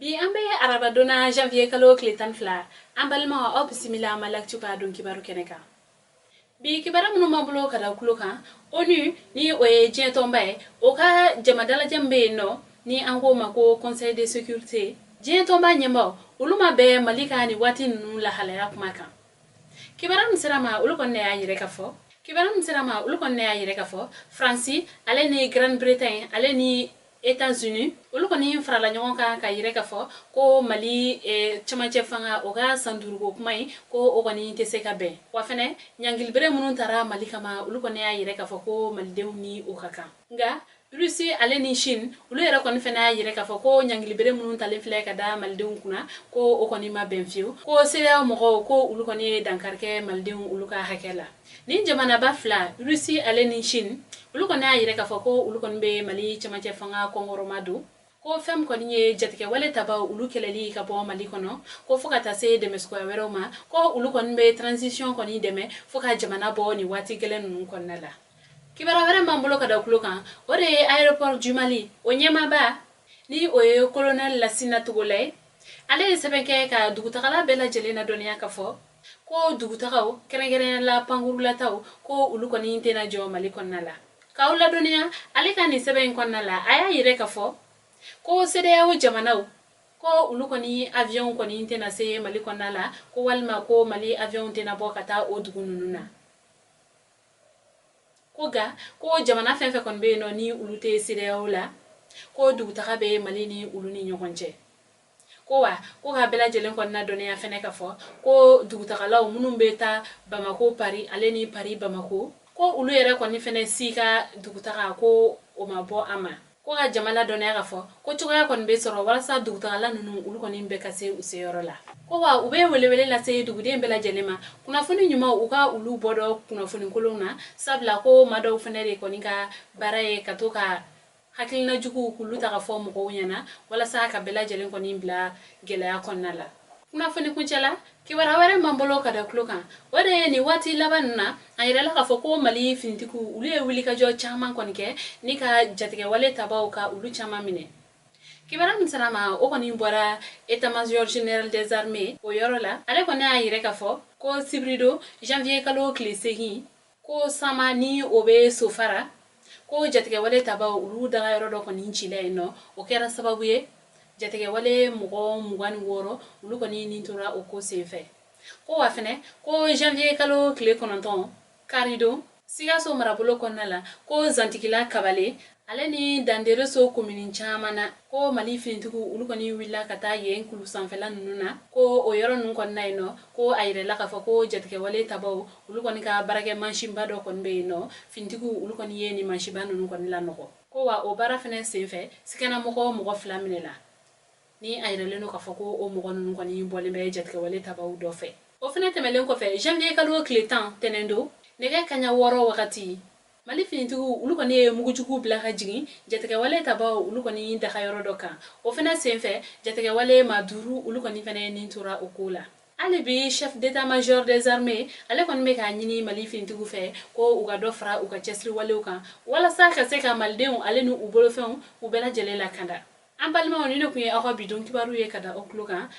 Bi an bɛ arabadonna janvier kalo tile 12 an balimaw aw bisimila ma lakci ka don kibaru kɛnɛ kan. Bi kibara minnu ma bolo ka da kulo kan ONU ni o ye diɲɛ tɔnba ye o ka jamadalajɛ bɛ yen nɔ ni an ko ma ko Conseil de sécurité diɲɛ tɔnba ɲɛmaaw olu ma bɛɛ Mali ka ni waati ninnu lahalaya kuma kan. Kibara min sera ma olu kɔni y'a yɛrɛ ka fɔ Fransi ale ni Grande-Bretagne ale ni États-Unis olu kɔni farala ɲɔgɔn kan ka yɛrɛ ka fɔ ko Mali cɛmancɛ fanga o ka san 5 ko kuma in ko o kɔni tɛ se ka bɛn wa fɛnɛ ɲangilibere minnu taara Mali kama olu kɔni y'a yɛrɛ ka fɔ ko malidenw ni o ka kan nga Russie ale ni Chine olu yɛrɛ kɔni fɛnɛ y'a yɛrɛ ka fɔ ko ɲangilibere minnu talen filɛ ka da malidenw kunna ko o kɔni ma bɛn fiyewu ko CEDEAO mɔgɔw ko olu kɔni ye dankarikɛ malidenw olu ka hakɛ la ni jamanaba fila Russie ale ni Chine olu kɔni y'a yɛrɛ ka fɔ ko olu kɔni bɛ Mali cɛmancɛ fanga kɔngɔrɔma don ko fɛn kɔni ye jatigɛ wale tabaw olu kɛlɛli ka bɔ Mali kɔnɔ ko fo ka taa se dɛmɛsuguya wɛrɛw ma ko olu kɔni bɛ transition kɔni dɛmɛ fo ka jamana bɔ ni waati gɛlɛn ninnu kɔnɔna la. Kibara wɛrɛ m'an bolo ka da kulo kan o de ye aéroport du Mali o ɲɛmaaba ni o ye colonel Lassina Togola ye ale ye sɛbɛn kɛ ka dugutagala bɛɛ lajɛlen ladɔnniya ka fɔ ko dugutagaw kɛrɛnkɛrɛnnenya la pankurulataw ko olu kɔni tɛna jɔ Mali kɔnɔna la. K'aw ladɔnniya ale ka nin sɛbɛn in kɔnɔna la a y'a yɛrɛ ka fɔ ko CEDEAO jamanaw ko olu kɔni avion kɔni tɛna se Mali kɔnɔna la ko walima ko Mali avion tɛna bɔ ka taa o dugu ninnu na ko ga ko jamana fɛn fɛn kɔni bɛ yen nɔ ni olu tɛ CEDEAO la ko dugutaga bɛ Mali ni olu ni ɲɔgɔn cɛ ko wa ko ka bɛɛ lajɛlen kɔnɔna dɔnniya fɛnɛ ka fɔ ko dugutagalaw minnu bɛ taa Bamako Paris ale ni Paris Bamako ko olu yɛrɛ kɔni fɛnɛ si ka dugutaga ko o ma bɔ a ma ko ka jamana dɔnniya ka fɔ ko cogoya kɔni bɛ sɔrɔ walasa dugutagala ninnu olu kɔni bɛ ka se u seyɔrɔ la ko wa u bɛ welewele lase duguden bɛɛ lajɛlen ma kunnafoni ɲuman u ka olu bɔ dɔ kunnafoni kolon na sabula ko madɔw fɛnɛ de kɔni ka baara ye ka to ka hakilina jugu k'olu ta ka fɔ mɔgɔw ɲɛna walasa ka bɛɛ lajɛlen kɔni bila gɛlɛya kɔnɔna la. Kunnafoni kuncɛla kibara wɛrɛ m'an bolo ka da kulo kan o de ye nin waati laban ninnu na a yirala k'a fɔ ko Mali finitigiw olu ye wulikajɔ caman kɔni kɛ ni ka jatigɛwale tabaw ka olu caman minɛ. Kibara min sera ma o kɔni bɔra État-major général des armées o yɔrɔ la ale kɔni y'a yɛrɛ ka fɔ ko sibirido janvier kalo tile 8 ko sama ni o bɛ Sofara ko jatigɛwale tabaw olu daga yɔrɔ dɔ kɔni cila yen nɔ o kɛra sababu ye jatigɛwale mɔgɔ 26 olu kɔni nin tora o ko senfɛ ko wa fɛnɛ ko janvier kalo tile 9 Karido Sikaso marabolo kɔnɔna la ko Zantigila Kabale ale ni Dandereso commune caman na ko Mali finitigiw olu kɔni wulila ka taa yen kulu sanfɛla ninnu na ko o yɔrɔ ninnu kɔnɔna yen nɔ ko a yirala k'a fɔ ko jatigɛwale tabaw olu kɔni ka baarakɛ mansinba dɔ kɔni bɛ yen nɔ finitigiw olu kɔni ye ni mansinba ninnu kɔni lanɔgɔ ko wa o baara fɛnɛ senfɛ sikanamɔgɔ mɔgɔ 2 minɛla ni a yiralen k'a fɔ ko o mɔgɔ ninnu kɔni bɔlen bɛ jatigɛwale tabaw dɔ fɛ o fɛnɛ tɛmɛlen kɔfɛ janvier kalo tile 10 tɛnɛndo nɛgɛ kaɲa 6 wagati Mali finitigiw olu kɔni ye mugujugu bila ka jigin jatigɛwale tabaw olu kɔni daga yɔrɔ dɔ kan o fɛnɛ senfɛ jatigɛwale maa 5 olu kɔni fɛnɛ nin tora o ko la hali bi chef d'état-major des armées ale kɔni bɛ k'a ɲini Mali finitigiw fɛ ko u ka dɔ fara u ka cɛsiriwalew kan walasa ka se ka malidenw ale ni u bolofɛnw u bɛɛ lajɛlen lakanda an balimaw ni ne kun ye aw ka bidon kibaru ye ka da o kulo kan